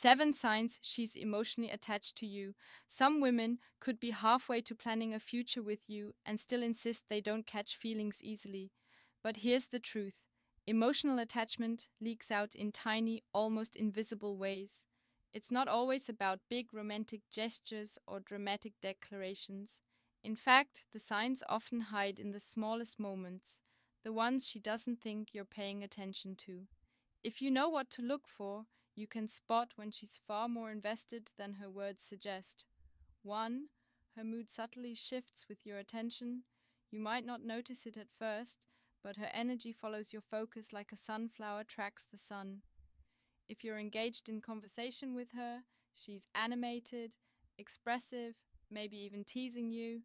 7 signs she's emotionally attached to you. Some women could be halfway to planning a future with you and still insist they don't catch feelings easily. But here's the truth: emotional attachment leaks out in tiny, almost invisible ways. It's not always about big romantic gestures or dramatic declarations. In fact, the signs often hide in the smallest moments, the ones she doesn't think you're paying attention to. If you know what to look for, you can spot when she's far more invested than her words suggest. 1. Her mood subtly shifts with your attention. You might not notice it at first, but her energy follows your focus like a sunflower tracks the sun. If you're engaged in conversation with her, she's animated, expressive, maybe even teasing you.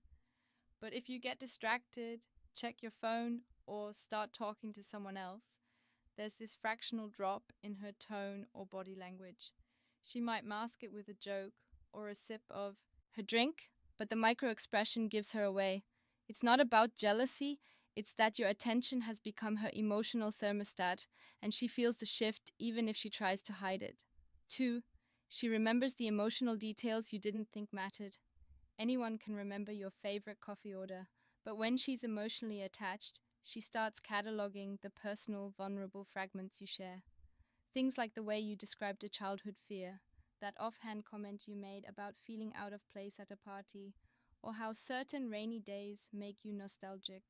But if you get distracted, check your phone, or start talking to someone else, there's this fractional drop in her tone or body language. She might mask it with a joke or a sip of her drink, but the micro expression gives her away. It's not about jealousy, it's that your attention has become her emotional thermostat, and she feels the shift even if she tries to hide it. 2. She remembers the emotional details you didn't think mattered. Anyone can remember your favorite coffee order, but when she's emotionally attached, she starts cataloging the personal, vulnerable fragments you share. Things like the way you described a childhood fear, that offhand comment you made about feeling out of place at a party, or how certain rainy days make you nostalgic.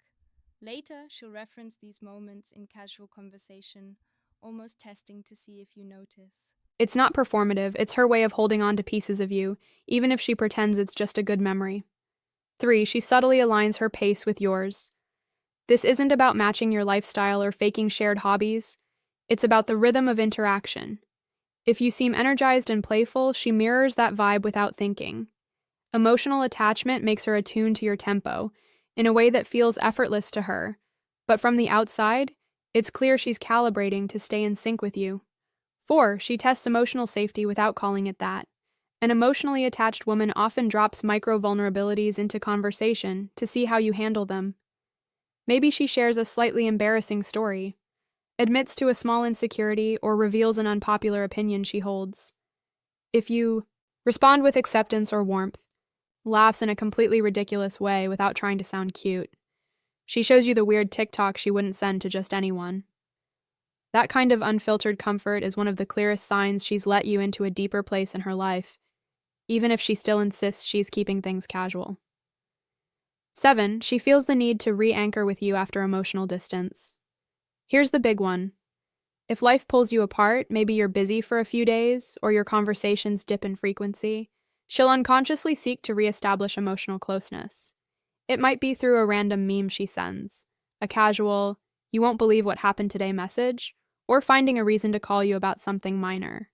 Later, she'll reference these moments in casual conversation, almost testing to see if you notice. It's not performative, it's her way of holding on to pieces of you, even if she pretends it's just a good memory. 3. She subtly aligns her pace with yours. This isn't about matching your lifestyle or faking shared hobbies. It's about the rhythm of interaction. If you seem energized and playful, she mirrors that vibe without thinking. Emotional attachment makes her attuned to your tempo, in a way that feels effortless to her. But from the outside, it's clear she's calibrating to stay in sync with you. 4. She tests emotional safety without calling it that. An emotionally attached woman often drops micro-vulnerabilities into conversation to see how you handle them. Maybe she shares a slightly embarrassing story, admits to a small insecurity, or reveals an unpopular opinion she holds. If you respond with acceptance or warmth, laughs in a completely ridiculous way without trying to sound cute, she shows you the weird TikTok she wouldn't send to just anyone. That kind of unfiltered comfort is one of the clearest signs she's let you into a deeper place in her life, even if she still insists she's keeping things casual. 7. She feels the need to re-anchor with you after emotional distance. Here's the big one. If life pulls you apart, maybe you're busy for a few days, or your conversations dip in frequency, she'll unconsciously seek to re-establish emotional closeness. It might be through a random meme she sends, a casual, "you won't believe what happened today" message, or finding a reason to call you about something minor.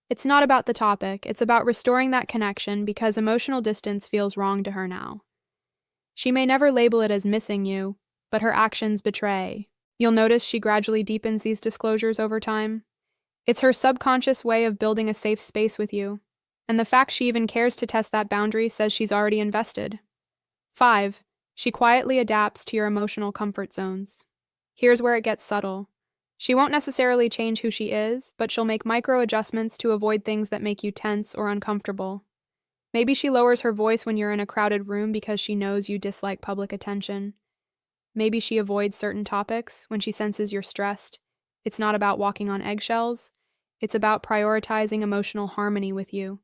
It's not about the topic, it's about restoring that connection because emotional distance feels wrong to her now. She may never label it as missing you, but her actions betray. You'll notice she gradually deepens these disclosures over time. It's her subconscious way of building a safe space with you, and the fact she even cares to test that boundary says she's already invested. 5. She quietly adapts to your emotional comfort zones. Here's where it gets subtle. She won't necessarily change who she is, but she'll make micro adjustments to avoid things that make you tense or uncomfortable. Maybe she lowers her voice when you're in a crowded room because she knows you dislike public attention. Maybe she avoids certain topics when she senses you're stressed. It's not about walking on eggshells, it's about prioritizing emotional harmony with you.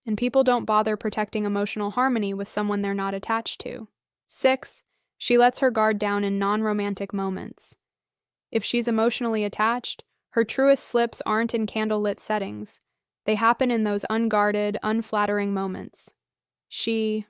And people don't bother protecting emotional harmony with someone they're not attached to. 6. She lets her guard down in non-romantic moments. If she's emotionally attached, her truest slips aren't in candlelit settings. They happen in those unguarded, unflattering moments. She